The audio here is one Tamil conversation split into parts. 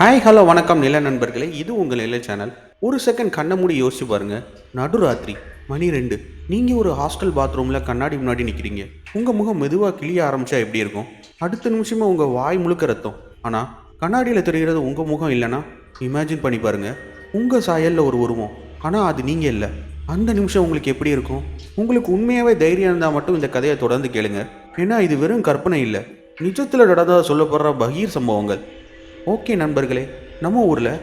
ஹாய் ஹலோ வணக்கம் நில நண்பர்களே, இது உங்கள் நில சேனல். ஒரு செகண்ட் கண்ணை மூடி யோசிச்சு பாருங்க. நடுராத்திரி மணி 2, நீங்கள் ஒரு ஹாஸ்டல் பாத்ரூமில் கண்ணாடி முன்னாடி நிற்கிறீங்க. உங்கள் முகம் மெதுவாக கிளிய ஆரம்பித்தா எப்படி இருக்கும்? அடுத்த நிமிஷமே உங்கள் வாய் முழுக்க ரத்தம். ஆனால் கண்ணாடியில் தெரிகிறது உங்கள் முகம் இல்லைன்னா இமேஜின் பண்ணி பாருங்கள். உங்கள் சாயலில் ஒரு உருவம், ஆனால் அது நீங்கள் இல்லை. அந்த நிமிஷம் உங்களுக்கு எப்படி இருக்கும்? உங்களுக்கு உண்மையாகவே தைரியம் இருந்தால் மட்டும் இந்த கதையை தொடர்ந்து கேளுங்க. ஏன்னா இது வெறும் கற்பனை இல்லை, நிஜத்தில் நடந்ததாக சொல்லப்படுற பகீர் சம்பவங்கள். ஓகே நண்பர்களே, நம்ம ஊரில்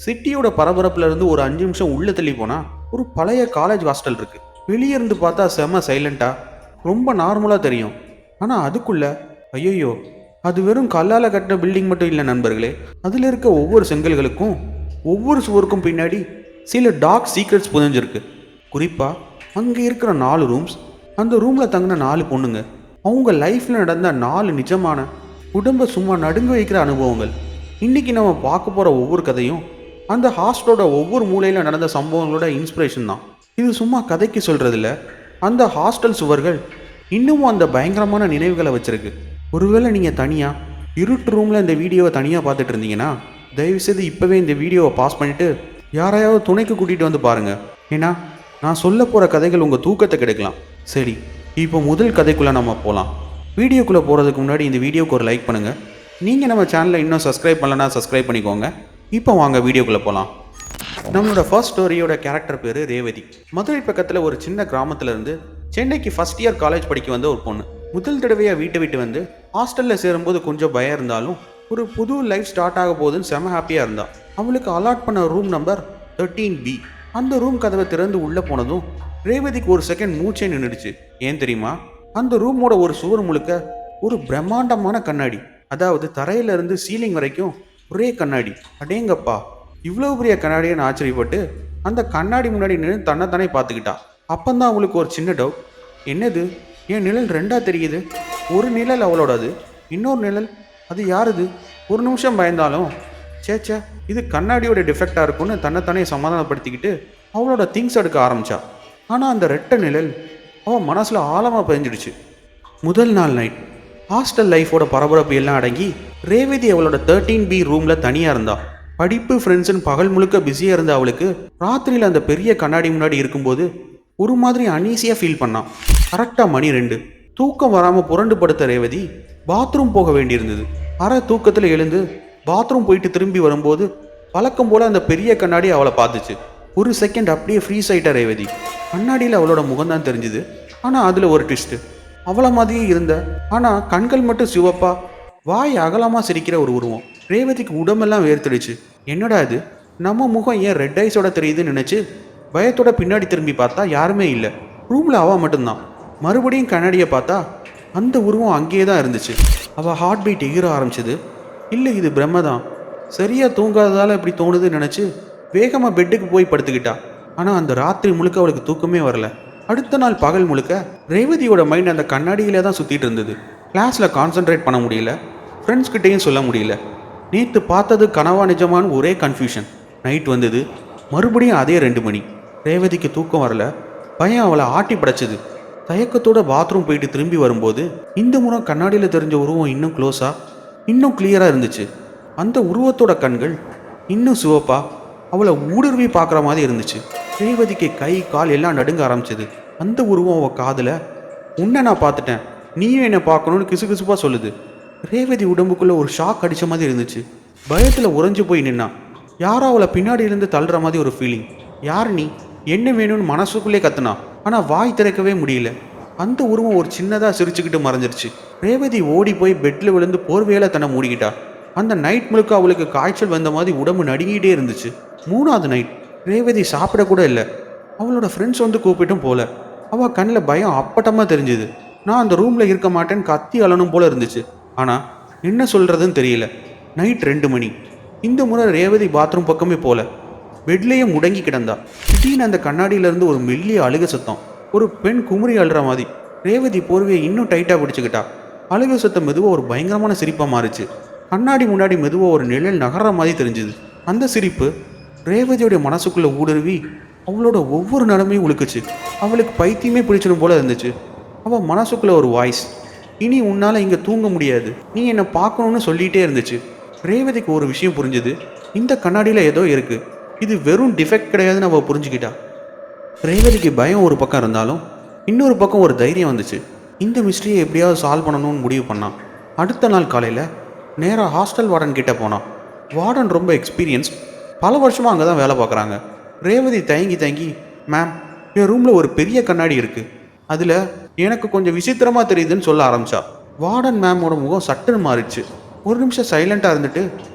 சிட்டியோட பரபரப்புலேருந்து ஒரு 5 நிமிஷம் உள்ளே தள்ளி போனால் ஒரு பழைய காலேஜ் ஹாஸ்டல் இருக்குது. வெளியே இருந்து பார்த்தா செம சைலண்ட்டாக ரொம்ப நார்மலாக தெரியும். ஆனால் அதுக்குள்ளே ஐயோ, அது வெறும் கல்லால் கட்டின பில்டிங் மட்டும் இல்லை நண்பர்களே. அதில் இருக்க ஒவ்வொரு செங்கல்களுக்கும் ஒவ்வொரு சுவருக்கும் பின்னாடி சில டார்க் சீக்ரெட்ஸ் புதஞ்சிருக்கு. குறிப்பாக அங்கே இருக்கிற 4 ரூம்ஸ், அந்த ரூமில் தங்கின 4 பொண்ணுங்க, அவங்க லைஃப்பில் நடந்த 4 நிஜமான உடம்பை சும்மா நடுங்க வைக்கிற அனுபவங்கள். இன்றைக்கி நம்ம பார்க்க போகிற ஒவ்வொரு கதையும் அந்த ஹாஸ்டலோட ஒவ்வொரு மூலையில் நடந்த சம்பவங்களோட இன்ஸ்பிரேஷன் தான். இது சும்மா கதைக்கு சொல்கிறதில்ல, அந்த ஹாஸ்டல் சுவர்கள் இன்னமும் அந்த பயங்கரமான நினைவுகளை வச்சுருக்கு. ஒருவேளை நீங்கள் தனியாக இருட்டு ரூமில் இந்த வீடியோவை தனியாக பார்த்துட்டு இருந்தீங்கன்னா தயவுசெய்து இப்போவே இந்த வீடியோவை பாஸ் பண்ணிவிட்டு யாரையாவது துணைக்கு கூட்டிகிட்டு வந்து பாருங்கள். ஏன்னா நான் சொல்ல போகிற கதைகள் உங்கள் தூக்கத்தை கெடுக்கலாம். சரி, இப்போ முதல் கதைக்குள்ளே நம்ம போகலாம். வீடியோக்குள்ளே போகிறதுக்கு முன்னாடி இந்த வீடியோவுக்கு ஒரு லைக் பண்ணுங்கள். நீங்கள் நம்ம சேனலை இன்னும் சப்ஸ்கிரைப் பண்ணலன்னா சப்ஸ்கிரைப் பண்ணிக்கோங்க. இப்போ வாங்க வீடியோக்குள்ளே போகலாம். நம்மளோட ஃபர்ஸ்ட் ஸ்டோரியோட கேரக்டர் பேர் ரேவதி. மதுரை பக்கத்தில் ஒரு சின்ன கிராமத்துலேருந்து சென்னைக்கு ஃபர்ஸ்ட் இயர் காலேஜ் படிக்க வந்த ஒரு பொண்ணு. முதல் தடவையாக வீட்டை விட்டு வந்து ஹாஸ்டலில் சேரும்போது கொஞ்சம் பயம் இருந்தாலும் ஒரு புது லைஃப் ஸ்டார்ட் ஆக போகுதுன்னு செம ஹாப்பியாக இருந்தாள். அவளுக்கு அலாட் பண்ண ரூம் நம்பர் 13B. அந்த ரூம் கதவை திறந்து உள்ளே போனதும் ரேவதிக்கு ஒரு செகண்ட் மூச்சே நின்றுடுச்சு. ஏன் தெரியுமா? அந்த ரூமோட ஒரு சுவர் முழுக்க ஒரு பிரம்மாண்டமான கண்ணாடி, அதாவது தரையிலிருந்து சீலிங் வரைக்கும் ஒரே கண்ணாடி. அடேங்கப்பா, இவ்வளோ பெரிய கண்ணாடின்னு ஆச்சரியப்பட்டு அந்த கண்ணாடி முன்னாடி நின்று தன்னைத்தானே பார்த்துக்கிட்டா. அப்பந்தான் அவளுக்கு ஒரு சின்ன டவுட். என்னது, என் நிழல் 2ஆக தெரியுது. ஒரு நிழல் அவளோடது, இன்னொரு நிழல் அது யாருது? ஒரு நிமிஷம் பயந்தாலும் சேச்சா இது கண்ணாடியோட டிஃபெக்டாக இருக்கும்னு தன்னைத்தானே சமாதானப்படுத்திக்கிட்டு அவளோட திங்ஸ் எடுக்க ஆரம்பித்தா. ஆனால் அந்த ரெட்டை நிழல் அவன் மனசில் ஆழமாக பதிஞ்சிடுச்சு. முதல் நாள் நைட் ஹாஸ்டல் லைஃபோட பரபரப்பு எல்லாம் அடங்கி ரேவதி அவளோட 13B ரூமில் தனியாக இருந்தா. படிப்பு ஃப்ரெண்ட்ஸுன்னு பகல் முழுக்க பிஸியாக இருந்த அவளுக்கு ராத்திரியில் அந்த பெரிய கண்ணாடி முன்னாடி இருக்கும்போது ஒரு மாதிரி அனீசியாக ஃபீல் பண்ணான். கரெக்டாக மணி 2. தூக்கம் வராமல் புரண்டு படுத்த ரேவதி பாத்ரூம் போக வேண்டியிருந்தது. அரை தூக்கத்தில் எழுந்து பாத்ரூம் போயிட்டு திரும்பி வரும்போது வழக்கம் போல் அந்த பெரிய கண்ணாடி அவளை பார்த்துச்சு. ஒரு செகண்ட் அப்படியே ஃப்ரீஸ் ஆகிட்ட ரேவதி. கண்ணாடியில் அவளோட முகம்தான் தெரிஞ்சுது. ஆனால் அதில் ஒரு ட்விஸ்ட்டு. அவளை மாதிரியே இருந்த, ஆனால் கண்கள் மட்டும் சிவப்பா, வாய் அகலமாக சிரிக்கிற ஒரு உருவம். ரேவதிக்கு உடம்பெல்லாம் வேர்த்துடுச்சு. என்னடா இது, நம்ம முகம் ஏன் ரெட் ஐஸோட தெரியுதுன்னு நினச்சி பயத்தோட பின்னாடி திரும்பி பார்த்தா யாருமே இல்லை. ரூமில் அவள் மட்டும்தான். மறுபடியும் கண்ணாடியை பார்த்தா அந்த உருவம் அங்கேயே தான் இருந்துச்சு. அவள் ஹார்ட் பீட் எகிற ஆரம்பிச்சது. இல்லை, இது பிரம்ம தான். சரியாக தூங்காததால் இப்படி தோணுதுன்னு நினச்சி வேகமாக பெட்டுக்கு போய் படுத்துக்கிட்டா. ஆனால் அந்த ராத்திரி முழுக்க அவளுக்கு தூக்கமே வரல. அடுத்த நாள் பகல் முழுக்க ரேவதியோட மைண்ட் அந்த கண்ணாடியிலே தான் சுற்றிட்டு இருந்தது. கிளாஸில் கான்சென்ட்ரேட் பண்ண முடியல, ஃப்ரெண்ட்ஸ்கிட்டையும் சொல்ல முடியல. நேற்று பார்த்தது கனவா நிஜமான ஒரே கன்ஃபியூஷன். நைட் வந்தது, மறுபடியும் அதே 2 மணி. ரேவதிக்கு தூக்கம் வரல, பயம் அவளை ஆட்டி படைச்சது. தயக்கத்தோட பாத்ரூம் போயிட்டு திரும்பி வரும்போது இந்த முறை கண்ணாடியில் தெரிஞ்ச உருவம் இன்னும் க்ளோஸாக, இன்னும் கிளியராக இருந்துச்சு. அந்த உருவத்தோட கண்கள் இன்னும் சிவப்பா அவளை ஊடுருவி பார்க்குற மாதிரி இருந்துச்சு. ரேவதிக்கு கை கால் எல்லாம் நடுங்க ஆரம்பிச்சது. அந்த உருவம் அவள் காதில், உன்னை நான் பார்த்துட்டேன், நீயும் என்னை பார்க்கணுன்னு கிசுகிசுப்பாக சொல்லுது. ரேவதி உடம்புக்குள்ளே ஒரு ஷாக் அடித்த மாதிரி இருந்துச்சு. பயத்தில் உறைஞ்சு போய் நின்னான். யாரோ அவளை பின்னாடி இருந்து தள்ளுற மாதிரி ஒரு ஃபீலிங். யார் நீ, என்ன வேணும்னு மனசுக்குள்ளே கத்துனா, ஆனால் வாய் திறக்கவே முடியல. அந்த உருவம் ஒரு சின்னதாக சிரிச்சுக்கிட்டு மறைஞ்சிருச்சு. ரேவதி ஓடி போய் பெட்டில் விழுந்து போர்வையில் தன்னை மூடிக்கிட்டா. அந்த நைட் முழுக்க அவளுக்கு காய்ச்சல் வந்த மாதிரி உடம்பு நடுங்கிட்டே இருந்துச்சு. 3ஆவது நைட் ரேவதி சாப்பிடக்கூட இல்லை. அவளோட ஃப்ரெண்ட்ஸ் வந்து கூப்பிட்டும் போல. அவள் கண்ணில் பயம் அப்பட்டமாக தெரிஞ்சுது. நான் அந்த ரூமில் இருக்க மாட்டேன்னு கத்தி அழணும் போல இருந்துச்சு. ஆனால் என்ன சொல்கிறதுன்னு தெரியல. நைட் 2 மணி. இந்த முறை ரேவதி பாத்ரூம் பக்கமே போல, பெட்லேயே முடங்கி கிடந்தா. திடீர்னு அந்த கண்ணாடியிலேருந்து ஒரு மெல்லிய அழுக சத்தம். ஒரு பெண் குமுறி அழுற மாதிரி. ரேவதி போர்வையை இன்னும் டைட்டாக பிடிச்சிக்கிட்டா. அழுக சத்தம் மெதுவாக ஒரு பயங்கரமான சிரிப்பாக மாறிச்சு. கண்ணாடி முன்னாடி மெதுவாக ஒரு நிழல் நகர்ற மாதிரி தெரிஞ்சுது. அந்த சிரிப்பு ரேவதியோடைய மனசுக்குள்ளே ஊடுருவி அவளோட ஒவ்வொரு நடமையும் உழுக்குச்சு. அவளுக்கு பைத்தியமே பிடிச்சிடும் போல இருந்துச்சு. அவள் மனசுக்குள்ளே ஒரு வாய்ஸ், இனி உன்னால் இங்கே தூங்க முடியாது, நீ என்னை பார்க்கணுன்னு சொல்லிகிட்டே இருந்துச்சு. ரேவதிக்கு ஒரு விஷயம் புரிஞ்சுது. இந்த கண்ணாடியில் ஏதோ இருக்குது, இது வெறும் டிஃபெக்ட் கிடையாதுன்னு அவள் புரிஞ்சுக்கிட்டா. ரேவதிக்கு பயம் ஒரு பக்கம் இருந்தாலும் இன்னொரு பக்கம் ஒரு தைரியம் வந்துச்சு. இந்த மிஸ்ட்ரியை எப்படியாவது சால்வ் பண்ணணும்னு முடிவு பண்ணான். அடுத்த நாள் காலையில் நேராக ஹாஸ்டல் வார்டன் கிட்டே போனான். வார்டன் ரொம்ப எக்ஸ்பீரியன்ஸ், பல வருஷமாக அங்கே தான் வேலை பார்க்குறாங்க. ரேவதி தயங்கி தயங்கி, மேம், என் ரூமில் ஒரு பெரிய கண்ணாடி இருக்குது, அதில் எனக்கு கொஞ்சம் விசித்திரமாக தெரியுதுன்னு சொல்ல ஆரம்பித்தா. வார்டன் மேமோட முகம் சட்டுன்னு மாறிடுச்சு. ஒரு நிமிஷம் சைலண்ட்டாக இருந்துட்டு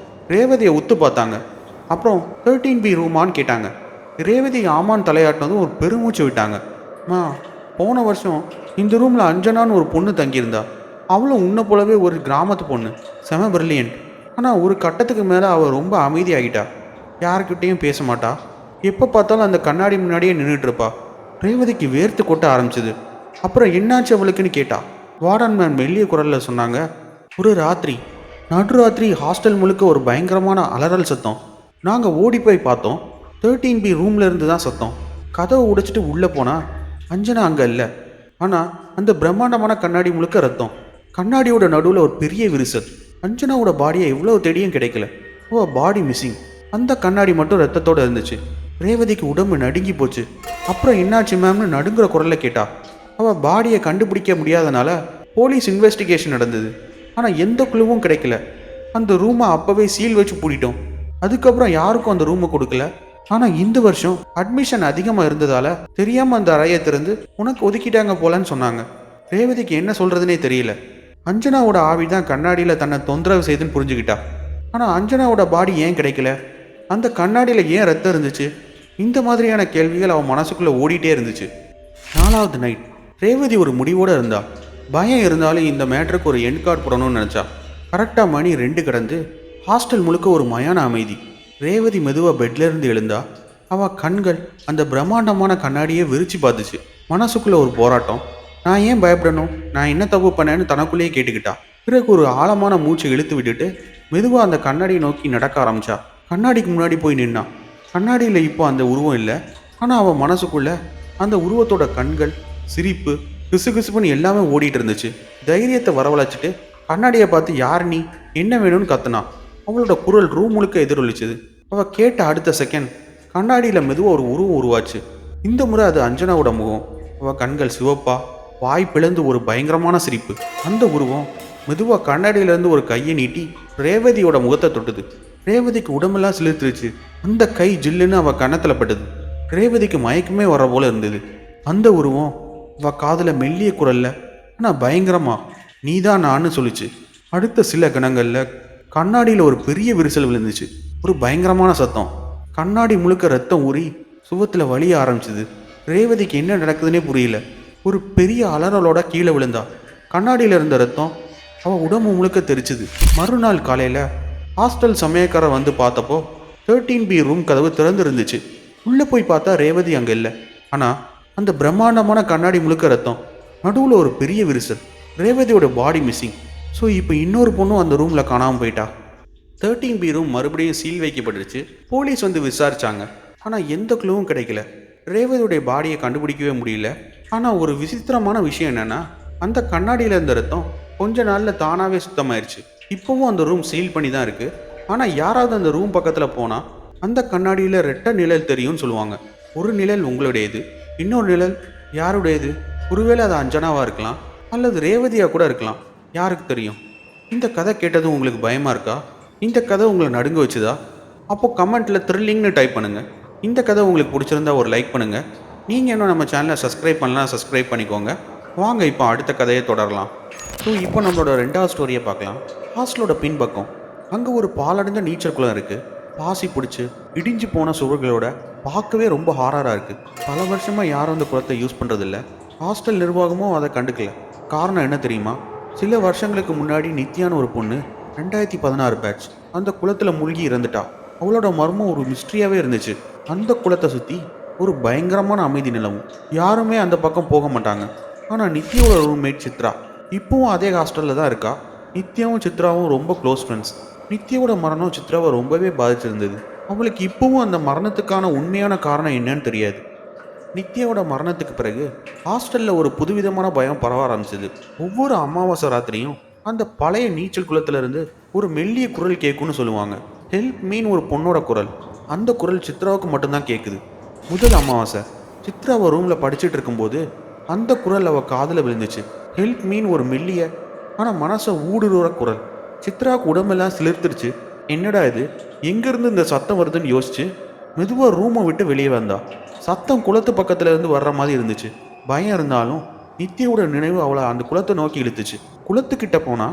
ரேவதியை உத்து பார்த்தாங்க. அப்புறம் 13B ரூமான்னு கேட்டாங்க. ரேவதி ஆமான்னு தலையாட்டினதும் ஒரு பெருமூச்சு விட்டாங்க. போன வருஷம் இந்த ரூமில் அஞ்சனான்னு ஒரு பொண்ணு தங்கியிருந்தா. அவளும் உன்னை போலவே ஒரு கிராமத்து பொண்ணு, செம பிரில்லியன்ட். ஆனால் ஒரு கட்டத்துக்கு மேலே அவள் ரொம்ப அமைதியாகிட்டா. யாருக்கிட்டேயும் பேச மாட்டா, எப்போ பார்த்தாலும் அந்த கண்ணாடி முன்னாடியே நின்றுட்டுருப்பா. ரேவதிக்கு வேர்த்து கொட்ட ஆரம்பிச்சிது. அப்புறம் என்னாச்சு அவளுக்குன்னு கேட்டா. வார்டன் மேன் மெல்லிய குரலில் சொன்னாங்க, ஒரு ராத்திரி, நடுராத்திரி ஹாஸ்டல் முழுக்க ஒரு பயங்கரமான அலறல் சத்தம். நாங்கள் ஓடி போய் பார்த்தோம். 13B ரூமில் இருந்து தான் சத்தம். கதவை உடைச்சிட்டு உள்ளே போனால் அஞ்சனா அங்கே இல்லை. ஆனால் அந்த பிரம்மாண்டமான கண்ணாடி முழுக்க ரத்தம். கண்ணாடியோட நடுவில் ஒரு பெரிய விரிசல். அஞ்சனாவோட பாடியை எவ்வளோ தேடியும் கிடைக்கல. பாடி மிஸ்ஸிங். அந்த கண்ணாடி மட்டும் ரத்தத்தோடு இருந்துச்சு. ரேவதிக்கு உடம்பு நடுங்கி போச்சு. அப்புறம் என்னாச்சு மேம்னு நடுங்குற குரலில் கேட்டா. அவள் பாடியை கண்டுபிடிக்க முடியாதனால போலீஸ் இன்வெஸ்டிகேஷன் நடந்தது. ஆனால் எந்த குழுவும் கிடைக்கல. அந்த ரூமை அப்போவே சீல் வச்சு பூட்டிட்டோம். அதுக்கப்புறம் யாருக்கும் அந்த ரூமை கொடுக்கல. ஆனால் இந்த வருஷம் அட்மிஷன் அதிகமாக இருந்ததால் தெரியாமல் அந்த அறையை திறந்து உனக்கு ஒதுக்கிட்டாங்க போலன்னு சொன்னாங்க. ரேவதிக்கு என்ன சொல்கிறதுனே தெரியல. அஞ்சனாவோட ஆவி தான் கண்ணாடியில் தன்னை தொந்தரவு செய்துன்னு புரிஞ்சுக்கிட்டா. ஆனால் அஞ்சனாவோட பாடி ஏன் கிடைக்கல, அந்த கண்ணாடியில் ஏன் ரத்தம் இருந்துச்சு, இந்த மாதிரியான கேள்விகள் அவன் மனசுக்குள்ளே ஓடிட்டே இருந்துச்சு. 4வது நைட் ரேவதி ஒரு முடிவோடு இருந்தா. பயம் இருந்தாலும் இந்த மேட்ருக்கு ஒரு எண்ட் கார்டு போடணும்னு நினச்சா. கரெக்டாக மணி 2 கடந்து ஹாஸ்டல் முழுக்க ஒரு மயான அமைதி. ரேவதி மெதுவாக பெட்லேருந்து எழுந்தா. அவள் கண்கள் அந்த பிரம்மாண்டமான கண்ணாடியை விரிச்சு பார்த்துச்சு. மனசுக்குள்ளே ஒரு போராட்டம். நான் ஏன் பயப்படணும், நான் என்ன தப்பு பண்ணேன்னு தனக்குள்ளேயே கேட்டுக்கிட்டா. பிறகு ஒரு ஆழமான மூச்சை இழுத்து விட்டுட்டு மெதுவாக அந்த கண்ணாடியை நோக்கி நடக்க ஆரம்பிச்சா. கண்ணாடிக்கு முன்னாடி போய் நின்னான். கண்ணாடியில் இப்போ அந்த உருவம் இல்லை. ஆனால் அவன் மனசுக்குள்ளே அந்த உருவத்தோட கண்கள், சிரிப்பு, கிசுகிசுப்புன்னு எல்லாமே ஓடிட்டு இருந்துச்சு. தைரியத்தை வரவழைச்சிட்டு கண்ணாடியை பார்த்து, யார் நீ, என்ன வேணும்னு கத்துனான். அவளோட குரல் ரூம் முழுக்க எதிரொலிச்சுது. அவள் கேட்ட அடுத்த செகண்ட் கண்ணாடியில் மெதுவாக ஒரு உருவம் உருவாச்சு. இந்த முறை அது அஞ்சனாவோட முகம். அவள் கண்கள் சிவப்பா, வாய் பிளந்து ஒரு பயங்கரமான சிரிப்பு. அந்த உருவம் மெதுவாக கண்ணாடியிலேருந்து ஒரு கையை நீட்டி ரேவதியோட முகத்தை தொட்டுது. ரேவதிக்கு உடம்பெல்லாம் சிலிர்த்துருச்சு. அந்த கை ஜில்லுன்னு அவள் கன்னத்தில் பட்டுது. ரேவதிக்கு மயக்கமே வர போல இருந்தது. அந்த உருவம் அவள் காதில் மெல்லிய குரல்ல ஆனால் பயங்கரமா, நீதான் நான்னு சொல்லிச்சு. அடுத்த சில கணங்களில் கண்ணாடியில் ஒரு பெரிய விரிசல் விழுந்துச்சு. ஒரு பயங்கரமான சத்தம். கண்ணாடி முழுக்க ரத்தம் ஊறி சுவத்தில் வலிய ஆரம்பிச்சுது. ரேவதிக்கு என்ன நடக்குதுன்னே புரியல. ஒரு பெரிய அலறலோட கீழே விழுந்தா. கண்ணாடியில் இருந்த ரத்தம் அவள் உடம்பு முழுக்க தெரிச்சுது. மறுநாள் காலையில் ஹாஸ்டல் சமயக்காரர் வந்து பார்த்தப்போ 13B ரூம் கதவு திறந்து இருந்துச்சு. உள்ளே போய் பார்த்தா ரேவதி அங்கே இல்லை. ஆனால் அந்த பிரம்மாண்டமான கண்ணாடி முழுக்க ரத்தம், நடுவில் ஒரு பெரிய விரிசல். ரேவதியோட பாடி மிஸ்ஸிங். ஸோ இப்போ இன்னொரு பொண்ணும் அந்த ரூமில் காணாமல் போயிட்டா. 13B ரூம் மறுபடியும் சீல் வைக்கப்பட்டுருச்சு. போலீஸ் வந்து விசாரிச்சாங்க. ஆனால் எந்த க்ளூவும் கிடைக்கல. ரேவதியோடைய பாடியை கண்டுபிடிக்கவே முடியல. ஆனால் ஒரு விசித்திரமான விஷயம் என்னென்னா, அந்த கண்ணாடியில் இருந்த ரத்தம் கொஞ்ச நாளில் தானாகவே சுத்தமாயிருச்சு. இப்போவும் அந்த ரூம் சீல் பண்ணி தான் இருக்குது. ஆனால் யாராவது அந்த ரூம் பக்கத்தில் போனால் அந்த கண்ணாடியில் ரெட்டை நிழல் தெரியும்னு சொல்லுவாங்க. ஒரு நிழல் உங்களுடையது, இன்னொரு நிழல் யாருடையது? ஒருவேளை அது அஞ்சனாவாக இருக்கலாம், அல்லது ரேவதியாக கூட இருக்கலாம். யாருக்கு தெரியும்? இந்த கதை கேட்டதும் உங்களுக்கு பயமாக இருக்கா? இந்த கதை உங்களை நடுங்க வச்சுதா? அப்போது கமெண்ட்டில் த்ரில்லிங்னு டைப் பண்ணுங்கள். இந்த கதை உங்களுக்கு பிடிச்சிருந்தா ஒரு லைக் பண்ணுங்கள். நீங்கள் இன்னும் நம்ம சேனலை சப்ஸ்கிரைப் பண்ணலாம், சப்ஸ்கிரைப் பண்ணிக்கோங்க. வாங்க இப்போ அடுத்த கதையை தொடரலாம். ஸோ இப்போ நம்மளோட 2வது ஸ்டோரியை பார்க்கலாம். ஹாஸ்டலோட பின்பக்கம் அங்கே ஒரு பாலடைஞ்ச நீச்சல் குளம் இருக்குது. பாசி பிடிச்சி இடிஞ்சு போன சுவர்களோட பார்க்கவே ரொம்ப ஹாரராக இருக்குது. பல வருஷமாக யாரும் அந்த குளத்தை யூஸ் பண்ணுறதில்ல. ஹாஸ்டல் நிர்வாகமும் அதை கண்டுக்கல. காரணம் என்ன தெரியுமா? சில வருஷங்களுக்கு முன்னாடி நித்யான்னு ஒரு பொண்ணு 2016 பேட்ச் அந்த குளத்தில் மூழ்கி இறந்துட்டா. அவளோட மர்மம் ஒரு மிஸ்ட்ரியாகவே இருந்துச்சு. அந்த குளத்தை சுற்றி ஒரு பயங்கரமான அமைதி நிலவும். யாருமே அந்த பக்கம் போக மாட்டாங்க. ஆனால் நித்யாவோட ரூம்மேட் சித்ரா இப்போவும் அதே ஹாஸ்டலில் தான் இருக்கா. நித்யாவும் சித்ராவும் ரொம்ப க்ளோஸ் ஃப்ரெண்ட்ஸ். நித்யாவோட மரணம் சித்ராவை ரொம்பவே பாதிச்சிருந்தது. அவளுக்கு இப்போவும் அந்த மரணத்துக்கான உண்மையான காரணம் என்னன்னு தெரியாது. நித்யாவோட மரணத்துக்கு பிறகு ஹாஸ்டலில் ஒரு புதுவிதமான பயம் பரவ ஆரம்பிச்சது. ஒவ்வொரு அமாவாசை ராத்திரியும் அந்த பழைய நீச்சல் குளத்துல இருந்து ஒரு மெல்லிய குரல் கேட்கும்னு சொல்லுவாங்க. ஹெல்ப் மீன் ஒரு பொண்ணோட குரல். அந்த குரல் சித்ராவுக்கு மட்டும்தான் கேட்குது. முதல் அமாவாசை சித்ரா அவள் ரூமில் படிச்சுட்டு இருக்கும்போது அந்த குரல் அவள் காதில் விழுந்துச்சு. ஹெல்ப் மீன் ஒரு மெல்லிய ஆனால் மனசை ஊடுருவற குரல். சித்ராவுக்கு உடம்பெல்லாம் சிலிர்த்துருச்சு. என்னடா இது, எங்கேருந்து இந்த சத்தம் வருதுன்னு யோசிச்சு மெதுவாக ரூமை விட்டு வெளியே வந்தா. சத்தம் குளத்து பக்கத்துல இருந்து வர்ற மாதிரி இருந்துச்சு. பயம் இருந்தாலும் நித்யாவோட நினைவு அவளை அந்த குளத்தை நோக்கி இழுத்துச்சு. குளத்துக்கிட்ட போனா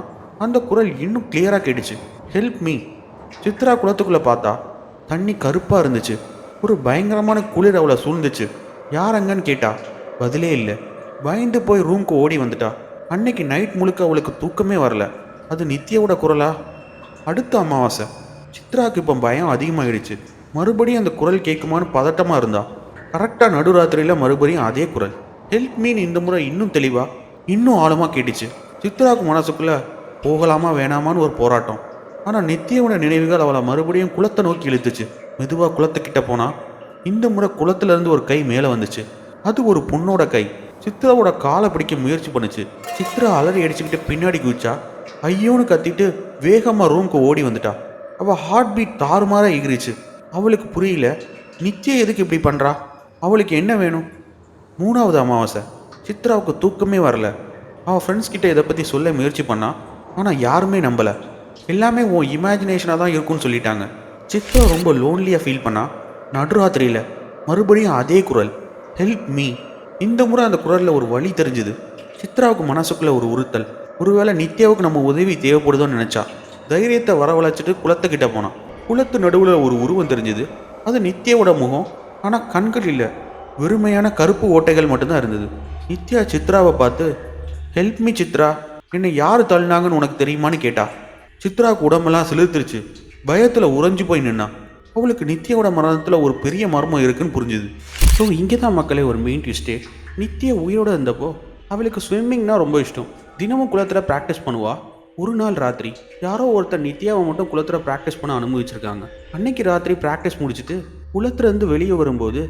அந்த குரல் இன்னும் கிளியராக கேட்டுச்சு. Help me. சித்ரா குளத்துக்குள்ளே பார்த்தா தண்ணி கருப்பாக இருந்துச்சு. ஒரு பயங்கரமான குளிர் அவளை சூழ்ந்துச்சு. யார் அங்கன்னு கேட்டா பதிலே இல்லை. பயந்து போய் ரூம்க்கு ஓடி வந்துட்டா. அன்னைக்கு நைட் முழுக்க அவளுக்கு தூக்கமே வரல. அது நித்யாவோட குரலா? அடுத்த அமாவாசை சித்ராவுக்கு இப்போ பயம் அதிகமாகிடுச்சு. மறுபடியும் அந்த குரல் கேட்குமான்னு பதட்டமாக இருந்தா. கரெக்டாக நடுராத்திரியில் மறுபடியும் அதே குரல். ஹெல்ப் மீன் இந்த முறை இன்னும் தெளிவா இன்னும் ஆழமாக கேட்டுச்சு. சித்ராவுக்கு மனசுக்குள்ள போகலாமா வேணாமான்னு ஒரு போராட்டம். ஆனால் நித்யாவோட நினைவுகள் அவளை மறுபடியும் குளத்தை நோக்கி இழுத்துச்சு. மெதுவாக குளத்துக்கிட்ட போனா இந்த முறை குளத்துலேருந்து ஒரு கை மேலே வந்துச்சு. அது ஒரு பொண்ணோட கை. சித்ராவோட காலை பிடிக்க முயற்சி பண்ணுச்சு. சித்ரா அலறி அடிச்சுக்கிட்டு பின்னாடி குதிச்சா. ஐயோன்னு கத்திட்டு வேகமாக ரூமுக்கு ஓடி வந்துட்டா. அவள் ஹார்ட் பீட் தாறுமாற எகிரிச்சு. அவளுக்கு புரியல நித்யா எதுக்கு இப்படி பண்ணுறா, அவளுக்கு என்ன வேணும். மூணாவது அமாவாசை சித்ராவுக்கு தூக்கமே வரல. அவள் ஃப்ரெண்ட்ஸ் கிட்ட இதை பற்றி சொல்ல முயற்சி பண்ணா. ஆனால் யாருமே நம்பலை. எல்லாமே உன் இமேஜினேஷனாக தான் இருக்குன்னு சொல்லிட்டாங்க. சித்ரா ரொம்ப லோன்லியாக ஃபீல் பண்ணா. நடுராத்திரியில் மறுபடியும் அதே குரல், ஹெல்ப் மீ. இந்த முறை அந்த குரலில் ஒரு வழி தெரிஞ்சுது. சித்ராவுக்கு மனசுக்குள்ள ஒரு உறுத்தல். ஒருவேளை நித்யாவுக்கு நம்ம உதவி தேவைப்படுதோன்னு நினச்சா. தைரியத்தை வரவழைச்சிட்டு குளத்துக்கிட்ட போனான். குளத்து நடுவில் ஒரு உருவம் தெரிஞ்சுது. அது நித்யாவோட முகம். ஆனால் கண்கள் இல்லை, வெறுமையான கருப்பு ஓட்டைகள் மட்டும்தான் இருந்தது. நித்யா சித்ராவை பார்த்து, ஹெல்ப் மீ சித்ரா, என்னை யார் தள்ளினாங்கன்னு உனக்கு தெரியுமான்னு கேட்டா. சித்ராவுக்கு உடம்பெல்லாம் சிலிர்த்துருச்சு. பயத்தில் உறைஞ்சி போய் நின்னா. அவளுக்கு நித்யாவோட மரணத்தில் ஒரு பெரிய மர்மம் இருக்குன்னு புரிஞ்சுது. ஸோ இங்கே தான் மக்களே ஒரு மெயின் ட்விஸ்டே. நித்யா உயிரோடு இருந்தப்போ அவளுக்கு ஸ்விம்மிங்னா ரொம்ப இஷ்டம். தினமும் குளத்தில் ப்ராக்டிஸ் பண்ணுவா. ஒரு நாள் ராத்திரி யாரோ ஒருத்தர் நித்யாவை மட்டும் குளத்தில் ப்ராக்டிஸ் பண்ண அனுமதிச்சிருக்காங்க. அன்னைக்கு ராத்திரி ப்ராக்டிஸ் முடிச்சுட்டு குளத்துலேருந்து வெளியே வரும்போது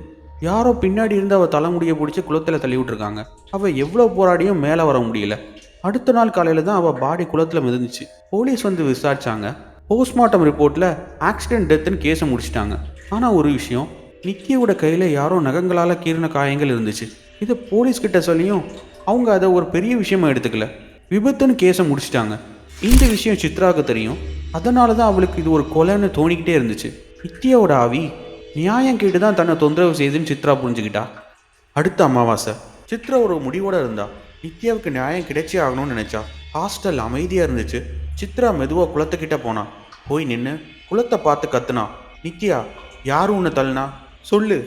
யாரோ பின்னாடி இருந்து அவள் தலைமுடியை பிடிச்சி குளத்தில் தள்ளி விட்டுருக்காங்க. அவள் எவ்வளோ போராடியும் மேலே வர முடியல. அடுத்த நாள் காலையில் தான் அவள் பாடி குளத்தில் மிதந்துச்சு. போலீஸ் வந்து விசாரிச்சாங்க. போஸ்ட்மார்ட்டம் ரிப்போர்ட்டில் ஆக்சிடென்ட் டெத்துன்னு கேஸை முடிச்சிட்டாங்க. ஆனால் ஒரு விஷயம், நித்யாவோட கையில் யாரோ நகங்களால் கீறின காயங்கள் இருந்துச்சு. இதை போலீஸ்கிட்ட சொல்லியும் அவங்க அதை ஒரு பெரிய விஷயமா எடுத்துக்கல. விபத்துன்னு கேஸை முடிச்சிட்டாங்க. இந்த விஷயம் சித்ராவுக்கு தெரியும். அதனால தான் அவளுக்கு இது ஒரு கொலைன்னு தோணிக்கிட்டே இருந்துச்சு. நித்யாவோட ஆவி நியாயம் கேட்டு தான் தன்னை தொந்தரவு செய்துன்னு சித்ரா புரிஞ்சுக்கிட்டா. அடுத்த அமாவாசை சித்ரா ஒரு முடிவோடு இருந்தா. நித்யாவுக்கு நியாயம் கிடைச்சே ஆகணும்னு நினச்சா. ஹாஸ்டல் அமைதியாக இருந்துச்சு. சித்ரா மெதுவாக குளத்துக்கிட்ட போனா. போய் நின்று குளத்தை பார்த்து கத்துனா. நித்யா, யாரும் உன்னை தள்ளினா சொல்லு,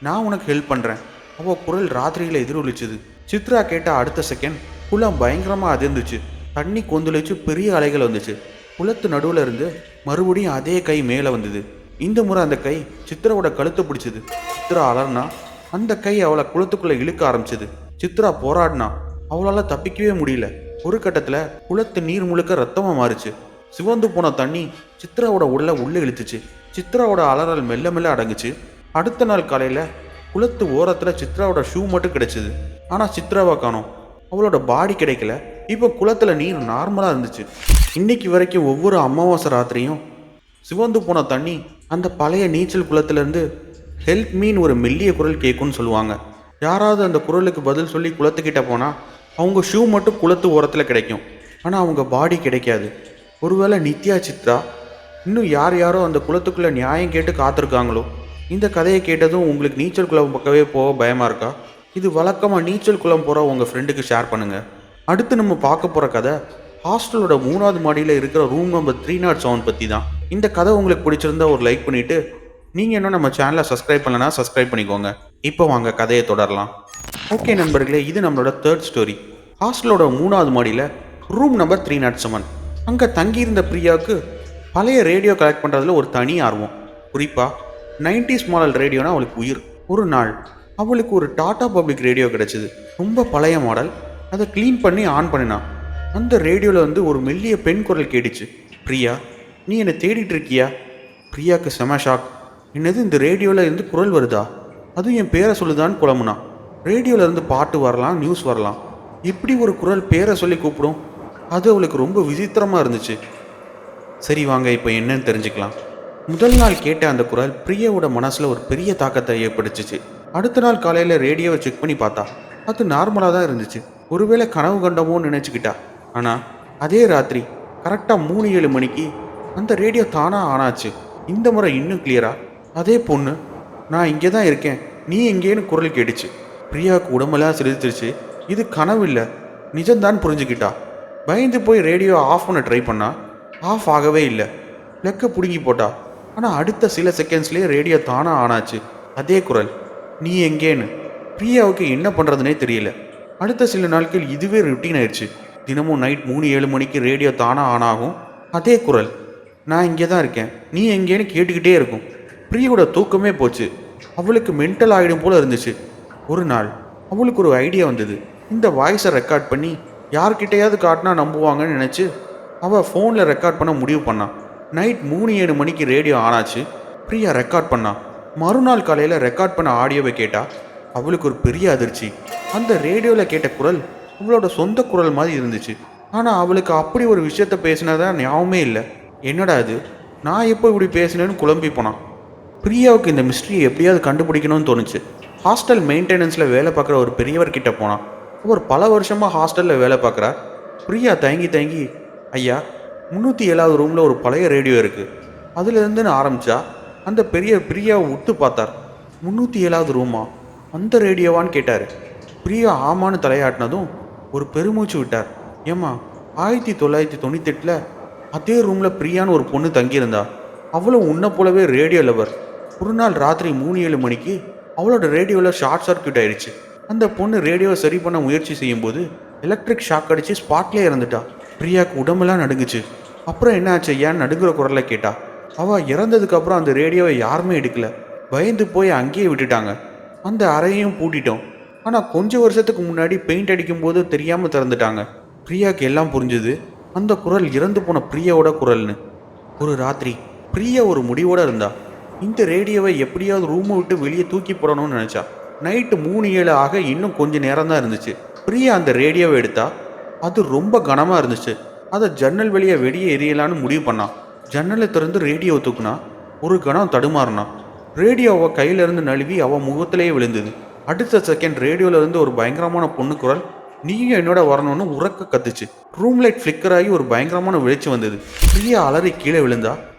நான் உனக்கு ஹெல்ப் பண்ணுறேன். அவள் குரல் ராத்திரியில் எதிரொலிச்சுது. சித்ரா கேட்ட அடுத்த செகண்ட் குளம் பயங்கரமாக அதிர்ந்துச்சு. தண்ணி கொந்தளிச்சு பெரிய அலைகள் வந்துச்சு. குளத்து நடுவில் இருந்து மறுபடியும் அதே கை மேலே வந்தது. இந்த முறை அந்த கை சித்ராவோட கழுத்தை பிடிச்சது. சித்ரா அலர்னா. அந்த கை அவளை குளத்துக்குள்ளே இழுக்க ஆரம்பிச்சது. சித்ரா போராடினா. அவளால் தப்பிக்கவே முடியல. ஒரு கட்டத்தில் குளத்து நீர் முழுக்க ரத்தமாக மாறிச்சு. சிவந்து போன தண்ணி சித்ராவோட உடலை உள்ளே இழுத்துச்சு. சித்ராவோட அலறல் மெல்ல மெல்ல அடங்குச்சு. அடுத்த நாள் காலையில் குளத்து ஓரத்தில் சித்ராவோட ஷூ மட்டும் கிடைச்சிது. ஆனால் சித்ராவை காணோம். அவளோட பாடி கிடைக்கல. இப்போ குளத்தில் நீர் நார்மலாக இருந்துச்சு. இன்னைக்கு வரைக்கும் ஒவ்வொரு அமாவாசை ராத்திரியும் சிவந்து போன தண்ணி அந்த பழைய நீச்சல் குளத்துலேருந்து ஹெல்ப் மீன் ஒரு மெல்லிய குரல் கேட்கும்னு சொல்லுவாங்க. யாராவது அந்த குரலுக்கு பதில் சொல்லி குளத்துக்கிட்ட போனால் அவங்க ஷூ மட்டும் குளத்து ஓரத்தில் கிடைக்கும். ஆனால் அவங்க பாடி கிடைக்காது. ஒருவேளை நித்யா, சித்ரா, இன்னும் யார் யாரோ அந்த குளத்துக்குள்ளே நியாயம் கேட்டு காத்திருக்காங்களோ. இந்த கதையை கேட்டதும் உங்களுக்கு நீச்சல் குளம் பக்கவே போக பயமாக இருக்கா? இது வழக்கமாக நீச்சல் குளம் போகிற உங்கள் ஃப்ரெண்டுக்கு ஷேர் பண்ணுங்கள். அடுத்து நம்ம பார்க்க போகிற கதை ஹாஸ்டலோட 3வது மாடியில் இருக்கிற ரூம் நம்பர் 307 பற்றி தான். இந்த கதை உங்களுக்கு பிடிச்சிருந்தா ஒரு லைக் பண்ணிவிட்டு, நீங்கள் இன்னும் நம்ம சேனலை சப்ஸ்கிரைப் பண்ணலன்னா சப்ஸ்கிரைப் பண்ணிக்கோங்க. இப்போ வாங்க கதையை தொடரலாம். ஓகே நண்பர்களே, இது நம்மளோட 3rd ஸ்டோரி. ஹாஸ்டலோட 3வது மாடியில் ரூம் நம்பர் 307. அங்கே தங்கியிருந்த பிரியாவுக்கு பழைய ரேடியோ கலெக்ட் பண்ணுறதுல ஒரு தனி ஆர்வம். குறிப்பாக 90s மாடல் ரேடியோனா அவளுக்கு உயிர். ஒரு நாள் அவளுக்கு ஒரு டாடா பப்ளிக் ரேடியோ கிடச்சிது. ரொம்ப பழைய மாடல். அதை க்ளீன் பண்ணி ஆன் பண்ணினான். அந்த ரேடியோவில் வந்து ஒரு மெல்லிய பெண் குரல் கேட்டுச்சு. பிரியா, நீ என்னை தேடிட்டு இருக்கியா? பிரியாவுக்கு செம ஷாக். என்னது, இந்த ரேடியோவில் இருந்து குரல் வருதா? அதுவும் என் பேரை சொல்லுதான்னு குழம்புனா. ரேடியோவில் இருந்து பாட்டு வரலாம், நியூஸ் வரலாம். எப்படி ஒரு குரல் பேரை சொல்லி கூப்பிடும்? அது அவளுக்கு ரொம்ப விசித்திரமாக இருந்துச்சு. சரி வாங்க இப்போ என்னன்னு தெரிஞ்சுக்கலாம். முதல் நாள் கேட்ட அந்த குரல் பிரியாவோட மனசில் ஒரு பெரிய தாக்கத்தை ஏற்படுத்துச்சு. அடுத்த நாள் காலையில் ரேடியோவை செக் பண்ணி பார்த்தா அது நார்மலாக தான் இருந்துச்சு. ஒருவேளை கனவு கண்டமோன்னு நினச்சிக்கிட்டா. ஆனால் அதே ராத்திரி கரெக்டாக 3-7 மணிக்கு அந்த ரேடியோ தானாக ஆனாச்சு. இந்த முறை இன்னும் கிளியரா அதே பொண்ணு நான் இங்கே தான் இருக்கேன் நீ எங்கேன்னு குரல் கேட்டுச்சு. பிரியாவுக்கு உடம்பெல்லாம் சிரிச்சிருச்சு. இது கனவு இல்லை நிஜம்தான் புரிஞ்சுக்கிட்டா. பயந்து போய் ரேடியோ ஆஃப் பண்ண ட்ரை பண்ணா. ஆஃப் ஆகவே இல்லை. பிளக்கை பிடுங்கி போட்டா. ஆனால் அடுத்த சில செகண்ட்ஸ்லேயே ரேடியோ தானாக ஆனாச்சு. அதே குரல் நீ எங்கேன்னு. பிரியாவுக்கு என்ன பண்ணுறதுனே தெரியல. அடுத்த சில நாட்கள் இதுவே ருட்டீன் ஆயிடுச்சு. தினமும் நைட் 3-7 மணிக்கு ரேடியோ தானாக ஆன் ஆகும். அதே குரல் நான் இங்கே தான் இருக்கேன் நீ எங்கேன்னு கேட்டுக்கிட்டே இருக்கும். பிரியோட தூக்கமே போச்சு. அவளுக்கு மென்டல் ஆகிடும் போல இருந்துச்சு. ஒரு நாள் அவளுக்கு ஒரு ஐடியா வந்தது. இந்த வாய்ஸை ரெக்கார்ட் பண்ணி யார்கிட்டையாவது காட்டினா நம்புவாங்கன்னு நினச்சி அவள் ஃபோனில் ரெக்கார்ட் பண்ண முடிவு பண்ணான். நைட் 3-7 மணிக்கு ரேடியோ ஆனாச்சு. பிரியா ரெக்கார்ட் பண்ணான். மறுநாள் காலையில் ரெக்கார்ட் பண்ண ஆடியோவை கேட்டால் அவளுக்கு ஒரு பெரிய அதிர்ச்சி. அந்த ரேடியோவில் கேட்ட குரல் அவளோட சொந்த குரல் மாதிரி இருந்துச்சு. ஆனால் அவளுக்கு அப்படி ஒரு விஷயத்த பேசினதா ஞாபகமே இல்லை. என்னடா இது நான் எப்போ இப்படி பேசினேன்னு குழம்பி போனான். பிரியாவுக்கு இந்த மிஸ்ட்ரியை எப்படியாவது கண்டுபிடிக்கணும்னு தோணுச்சு. ஹாஸ்டல் மெயின்டெனன்ஸில் வேலை பார்க்குற ஒரு பெரியவர்கிட்ட போனான். அவர் பல வருஷமாக ஹாஸ்டலில் வேலை பார்க்குறார். பிரியா தயங்கி தயங்கி ஐயா 307வது ரூமில் ஒரு பழைய ரேடியோ இருக்குது அதுலேருந்துன்னு ஆரம்பித்தா. அந்த பிரியாவை உத்து பார்த்தார். 307வது ரூமா அந்த ரேடியோவான்னு கேட்டார். பிரியா ஆமான்னு தலையாட்டினதும் ஒரு பெருமூச்சு விட்டார். ஏம்மா 1998 அதே ரூமில் பிரியான்னு ஒரு பொண்ணு தங்கியிருந்தா. அவளும் உன்னை போலவே ரேடியோ லவர். ஒரு நாள் ராத்திரி 3-7 மணிக்கு அவளோட ரேடியோவில் ஷார்ட் சர்க்யூட் ஆயிடுச்சு. அந்த பொண்ணு ரேடியோவை சரி பண்ண முயற்சி செய்யும்போது எலக்ட்ரிக் ஷாக் அடித்து ஸ்பாட்லேயே இறந்துட்டா. பிரியாவுக்கு உடம்பெல்லாம் நடுங்குச்சு. அப்புறம் என்ன ஆச்சு ஏன் நடுங்குற குரலை கேட்டா. அவள் இறந்ததுக்கப்புறம் அந்த ரேடியோவை யாருமே எடுக்கல. பயந்து போய் அங்கேயே விட்டுட்டாங்க. அந்த அறையையும் பூட்டிட்டோம். ஆனால் கொஞ்சம் வருஷத்துக்கு முன்னாடி பெயிண்ட் அடிக்கும்போது தெரியாமல் திறந்துட்டாங்க. பிரியாவுக்கு எல்லாம் புரிஞ்சுது. அந்த குரல் இறந்து போன பிரியாவோட குரல்னு. ஒரு ராத்திரி பிரியா ஒரு முடிவோடு இருந்தா. இந்த ரேடியோவை எப்படியாவது ரூமை விட்டு வெளியே தூக்கி போடணும்னு நினச்சா. நைட்டு 3-7 ஆக இன்னும் கொஞ்சம் நேரம் தான் இருந்துச்சு. பிரியா அந்த ரேடியோவை எடுத்தா. அது ரொம்ப கனமாக இருந்துச்சு. அதை ஜன்னல் வெளியே வெளியே எரியலான்னு முடிவு பண்ணான். ஜன்னலை திறந்து ரேடியோவை தூக்குனா. ஒரு கணம் தடுமாறினான். ரேடியோவை கையிலேருந்து நழுவி அவன் முகத்திலேயே விழுந்தது. அடுத்த செகண்ட் ரேடியோவிலேருந்து ஒரு பயங்கரமான பொண்ணு குரல் நீயும் என்னோட வரணும்னு உறக்க கத்துச்சு. ரூம் லைட் ஃப்ளிக்கர் ஆகி ஒரு பயங்கரமான வெளிச்சம் வந்தது. பிரியா அலறி கீழே விழுந்தா.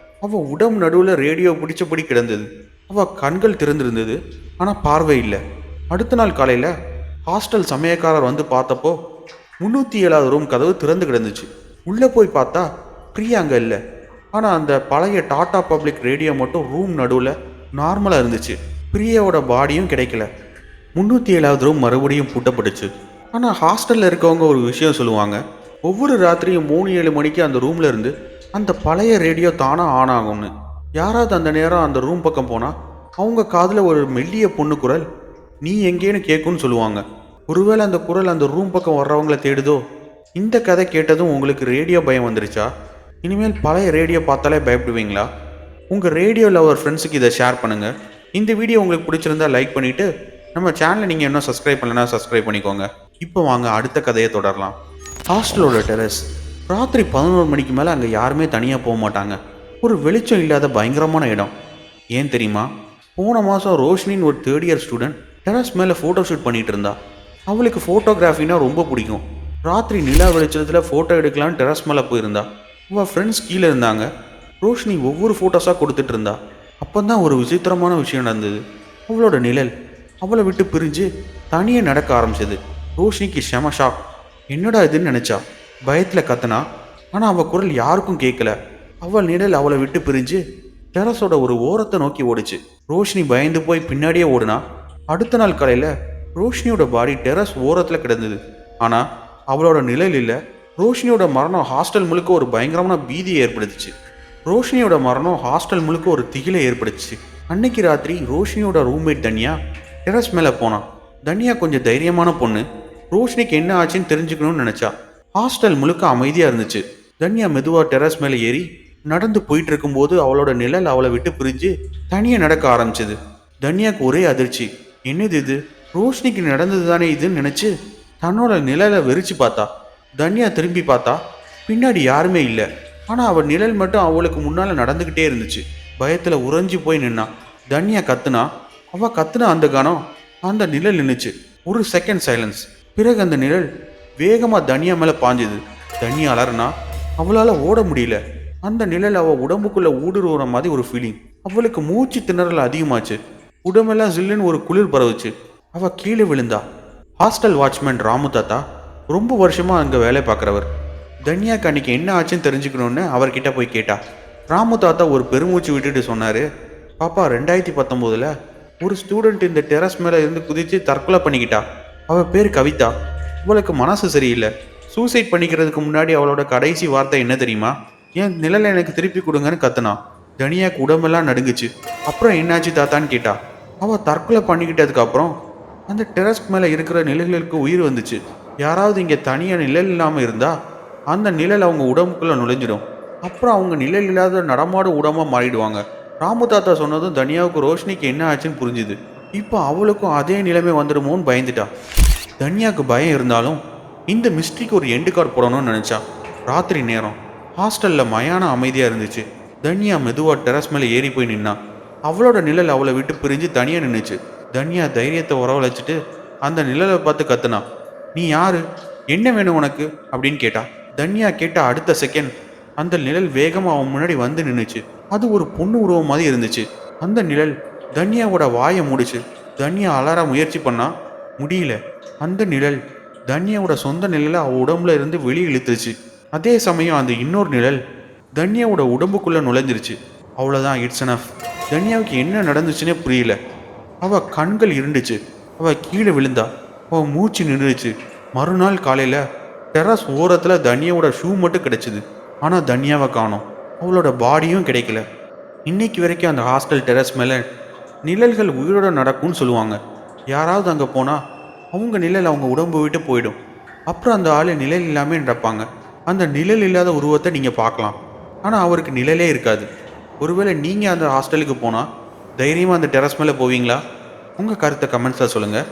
அவள் உடம்பு நடுவில் ரேடியோ பிடிச்சபடி கிடந்தது. அவள் கண்கள் திறந்திருந்தது. ஆனால் பார்வை இல்லை. அடுத்த நாள் காலையில் ஹாஸ்டல் சமயக்காரர் வந்து பார்த்தப்போ 307வது ரூம் கதவு திறந்து கிடந்துச்சு. உள்ளே போய் பார்த்தா பிரியா அங்கே இல்லை. ஆனால் அந்த பழைய டாடா பப்ளிக் ரேடியோ மட்டும் ரூம் நடுவில் நார்மலாக இருந்துச்சு. பிரியாவோட பாடியும் கிடைக்கல. 307வது ரூம் மறுபடியும் பூட்டப்பட்டுச்சு. ஆனால் ஹாஸ்டலில் இருக்கவங்க ஒரு விஷயம் சொல்லுவாங்க. ஒவ்வொரு ராத்திரியும் 3-7 மணிக்கு அந்த ரூமில் இருந்து அந்த பழைய ரேடியோ தானாக ஆன் ஆகும்னு. யாராவது அந்த நேரம் அந்த ரூம் பக்கம் போனால் அவங்க காதில் ஒரு மெல்லிய பொண்ணு குரல் நீ எங்கேன்னு கேட்குன்னு சொல்லுவாங்க. ஒருவேளை அந்த குரல் அந்த ரூம் பக்கம் வர்றவங்களை தேடுதோ. இந்த கதை கேட்டதும் உங்களுக்கு ரேடியோ பயம் வந்துருச்சா? இனிமேல் பழைய ரேடியோ பார்த்தாலே பயப்படுவீங்களா? உங்கள் ரேடியோ லவர் ஃப்ரெண்ட்ஸுக்கு இதை ஷேர் பண்ணுங்கள். இந்த வீடியோ உங்களுக்கு பிடிச்சிருந்தா லைக் பண்ணிவிட்டு நம்ம சேனலை நீங்கள் இன்னும் சப்ஸ்கிரைப் பண்ணலன்னா சப்ஸ்கிரைப் பண்ணிக்கோங்க. இப்போ வாங்க அடுத்த கதையை தொடரலாம். ஹாஸ்டலோட டெரஸ். ராத்திரி 11 மணிக்கு மேலே அங்கே யாருமே தனியாக போக மாட்டாங்க. ஒரு வெளிச்சம் இல்லாத பயங்கரமான இடம். ஏன் தெரியுமா? போன மாதம் ரோஷினின்னு ஒரு 3rd இயர் ஸ்டூடெண்ட் டெரஸ் மேலே ஃபோட்டோ ஷூட் பண்ணிகிட்டு இருந்தா. அவளுக்கு ஃபோட்டோகிராஃபினா ரொம்ப பிடிக்கும். ராத்திரி நிலா வெளிச்சத்தில் ஃபோட்டோ எடுக்கலான்னு டெரஸ் மேலே போயிருந்தா. அவள் ஃப்ரெண்ட்ஸ் கீழே இருந்தாங்க. ரோஷினி ஒவ்வொரு ஃபோட்டோஸாக கொடுத்துட்டு இருந்தா. அப்போ தான் ஒரு விசித்திரமான விஷயம் நடந்தது. அவளோட நிழல் அவளை விட்டு பிரிஞ்சு தனியாக நடக்க ஆரம்பிச்சது. ரோஷினிக்கு செம ஷாக். என்னடா இதுன்னு நினச்சா. பயத்தில் கத்துனா. ஆனால் அவள் குரல் யாருக்கும் கேட்கல. அவள் நிழல் அவளை விட்டு பிரிஞ்சு டெரஸோட ஒரு ஓரத்தை நோக்கி ஓடிச்சு. ரோஷினி பயந்து போய் பின்னாடியே ஓடுனா. அடுத்த நாள் காலையில் ரோஷினியோட பாடி டெரஸ் ஓரத்தில் கிடந்தது. ஆனால் அவளோட நிழல் இல்லை. ரோஷினியோட மரணம் ஹாஸ்டல் முழுக்க ஒரு பயங்கரமான பீதியை ஏற்படுத்துச்சு. ரோஷினியோட மரணம் ஹாஸ்டல் முழுக்க ஒரு திகிலை ஏற்படுத்துச்சு. அன்னைக்கு ராத்திரி ரோஷினியோட ரூம்மேட் தன்யா டெரஸ் மேலே போனான். தன்யா கொஞ்சம் தைரியமான பொண்ணு. ரோஷினிக்கு என்ன ஆச்சுன்னு தெரிஞ்சுக்கணும்னு நினச்சா. ஹாஸ்டல் முழுக்க அமைதியாக இருந்துச்சு. தன்யா மெதுவாக டெரஸ் மேலே ஏறி நடந்து போயிட்டு இருக்கும்போது அவளோட நிழல் அவளை விட்டு பிரிஞ்சு தனியாக நடக்க ஆரம்பிச்சது. தன்யாவுக்கு ஒரே அதிர்ச்சி. என்னது இது? ரோஷினிக்கு நடந்தது தானே இதுன்னு நினச்சி தன்னோட நிழலை வெறிச்சு பார்த்தா. தன்யா திரும்பி பார்த்தா பின்னாடி யாருமே இல்லை. ஆனால் அவள் நிழல் மட்டும் அவளுக்கு முன்னால் நடந்துக்கிட்டே இருந்துச்சு. பயத்தில் உறைஞ்சி போய் நின்னா. தன்யா கத்துனா. அவள் கத்துனா அந்த கணம் அந்த நிழல் நின்றுச்சு. ஒரு செகண்ட் சைலன்ஸ். பிறகு அந்த நிழல் வேகமாக தன்யா மேலே பாஞ்சுது. தன்யா அலறனா. அவளால் ஓட முடியல. அந்த நிழல் அவள் உடம்புக்குள்ளே ஊடுருவுற மாதிரி ஒரு ஃபீலிங். அவளுக்கு மூச்சு திணறல் அதிகமாச்சு. உடம்பெல்லாம் ஜில்லுன்னு ஒரு குளிர் பரவுச்சு. அவள் கீழே விழுந்தா. ஹாஸ்டல் வாட்ச்மேன் ராமு தாத்தா ரொம்ப வருஷமாக அங்கே வேலை பார்க்குறவர். தன்யாக்கு அன்னைக்கு என்ன ஆச்சுன்னு தெரிஞ்சுக்கணுன்னு அவர்கிட்ட போய் கேட்டா. ராமு தாத்தா ஒரு பெருமூச்சு விட்டுட்டு சொன்னார், பாப்பா 2019 ஒரு ஸ்டூடெண்ட் இந்த டெரஸ் மேலே இருந்து குதித்து தற்கொலை பண்ணிக்கிட்டா. அவள் பேர் கவிதா. அவளுக்கு மனசு சரியில்லை. சூசைட் பண்ணிக்கிறதுக்கு முன்னாடி அவளோட கடைசி வார்த்தை என்ன தெரியுமா? என் நிழலை எனக்கு திருப்பி கொடுங்கன்னு கத்துனா. தனியாக்கு உடம்பெல்லாம் நடுங்குச்சு. அப்புறம் என்னாச்சு தாத்தான்னு கேட்டா. அவள் தற்கொலை பண்ணிக்கிட்டதுக்கு அப்புறம் அந்த டெரஸ் மேலே இருக்கிற நிழல்களுக்கு உயிர் வந்துச்சு. யாராவது இங்கே தனியாக நிழல் இல்லாமல் இருந்தால் அந்த நிழல் அவங்க உடம்புக்குள்ளே நுழைஞ்சிடும். அப்புறம் அவங்க நிழல் இல்லாத நடமாடும் உடம்பாக மாறிடுவாங்க. ராமு தாத்தா சொன்னதும் தனியாவுக்கு ரோஷினிக்கு என்ன ஆச்சுன்னு புரிஞ்சுது. இப்போ அவளுக்கும் அதே நிலைமை வந்துடுமோன்னு பயந்துட்டா. தன்யாவுக்கு பயம் இருந்தாலும் இந்த மிஸ்ட்ரிக்கு ஒரு எண்டு கார்டு போடணும்னு நினச்சா. ராத்திரி நேரம் ஹாஸ்டலில் மயான அமைதியாக இருந்துச்சு. தன்யா மெதுவாக டெரஸ் மேலே ஏறி போய் நின்னா. அவளோட நிழல் அவளை விட்டு பிரிஞ்சு தனியாக நின்றுச்சு. தன்யா தைரியத்தை உறவழைச்சிட்டு அந்த நிழலை பார்த்து கத்துனா. நீ யாரு? என்ன வேணும் உனக்கு அப்படின்னு கேட்டா. தன்யா கேட்ட அடுத்த செகண்ட் அந்த நிழல் வேகமாக அவன் முன்னாடி வந்து நின்றுச்சு. அது ஒரு பொண்ணு உருவம் மாதிரி இருந்துச்சு. அந்த நிழல் தன்யாவோட வாயை மூடிச்சு. தன்யா அலற முயற்சி பண்ணா, முடியல. அந்த நிழல் தன்யாவோட சொந்த நிழலை அவள் உடம்புல இருந்து வெளியே இழுத்துருச்சு. அதே சமயம் அந்த இன்னொரு நிழல் தன்யாவோட உடம்புக்குள்ளே நுழைஞ்சிருச்சு. அவ்வளோதான், இட்ஸ் எனஃப். தன்யாவுக்கு என்ன நடந்துச்சுன்னே புரியல. அவள் கண்கள் இருண்டுச்சு. அவள் கீழே விழுந்தா. அவள் மூச்சு நின்றுச்சு. மறுநாள் காலையில் டெரஸ் ஓரத்தில் தன்யாவோட ஷூ மட்டும் கிடைச்சிது. ஆனால் தன்யாவை காணோம். அவளோட பாடியும் கிடைக்கல. இன்னைக்கு வரைக்கும் அந்த ஹாஸ்டல் டெரஸ் மேலே நிழல்கள் உயிரோட நடக்கும்னு சொல்லுவாங்க. யாராவது அங்கே போனால் அவங்க நிழல் அவங்க உடம்பு விட்டு போயிடும். அப்புறம் அந்த ஆள் நிழல் இல்லாமல் நடப்பாங்க. அந்த நிழல் இல்லாத உருவத்தை நீங்கள் பார்க்கலாம். ஆனால் அவருக்கு நிழலே இருக்காது. ஒருவேளை நீங்கள் அந்த ஹாஸ்டலுக்கு போனால் தைரியமாக அந்த டெரஸ் மேலே போவீங்களா? உங்கள் கருத்தை கமெண்ட்ஸில் சொல்லுங்கள்.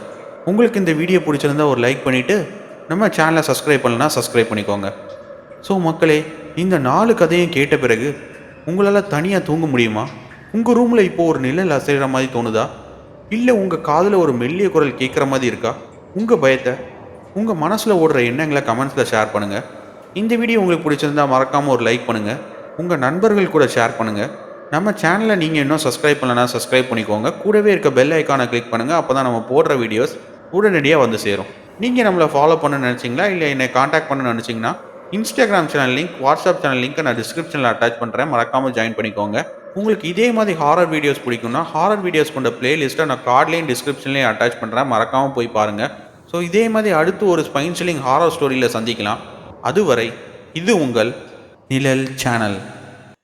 உங்களுக்கு இந்த வீடியோ பிடிச்சிருந்தா ஒரு லைக் பண்ணிவிட்டு நம்ம சேனலை சப்ஸ்கிரைப் பண்ணலன்னா சப்ஸ்கிரைப் பண்ணிக்கோங்க. ஸோ மக்களே, இந்த 4 கதையும் கேட்ட பிறகு உங்களால் தனியாக தூங்க முடியுமா? உங்கள் ரூமில் இப்போது ஒரு நிழல் அசைகிற மாதிரி தோணுதா? இல்லை உங்கள் காதில் ஒரு மெல்லிய குரல் கேட்குற மாதிரி இருக்கா? உங்கள் பயத்தை, உங்கள் மனசில் ஓடுற எண்ணங்களை கமெண்ட்ஸில் ஷேர் பண்ணுங்கள். இந்த வீடியோ உங்களுக்கு பிடிச்சிருந்தால் மறக்காமல் ஒரு லைக் பண்ணுங்கள். உங்கள் நண்பர்கள் கூட ஷேர் பண்ணுங்கள். நம்ம சேனலை நீங்கள் இன்னும் சப்ஸ்கிரைப் பண்ணலன்னா சப்ஸ்கிரைப் பண்ணிக்கோங்க. கூடவே இருக்க பெல் ஐக்கானை கிளிக் பண்ணுங்கள். அப்போ தான் நம்ம போடுற வீடியோஸ் உடனடியாக வந்து சேரும். நீங்கள் நம்மளை ஃபாலோ பண்ண நினச்சிங்களா, இல்லை என்னை காண்டாக்ட் பண்ண நினச்சிங்கன்னா Instagram channel link, WhatsApp channel லிங்க்கை நான் டிஸ்கிரிப்ஷனில் அட்டாச் பண்ணுறேன். மறக்காமல் ஜாயின் பண்ணிக்கோங்க. உங்களுக்கு இதே மாதிரி ஹாரர் வீடியோஸ் பிடிக்கும்னா ஹாரர் வீடியோஸ் கொண்ட பிளேலிஸ்ட்டை நான் கார்ட்லேயும் டிஸ்கிரிப்ஷன்லேயும் அட்டாச் பண்ணுறேன். மறக்காமல் போய் பாருங்கள். ஸோ இதே மாதிரி அடுத்து ஒரு ஸ்பைன் சில்லிங் ஹாரர் ஸ்டோரியில் சந்திக்கலாம். அதுவரை இது உங்கள் நிழல் சேனல்.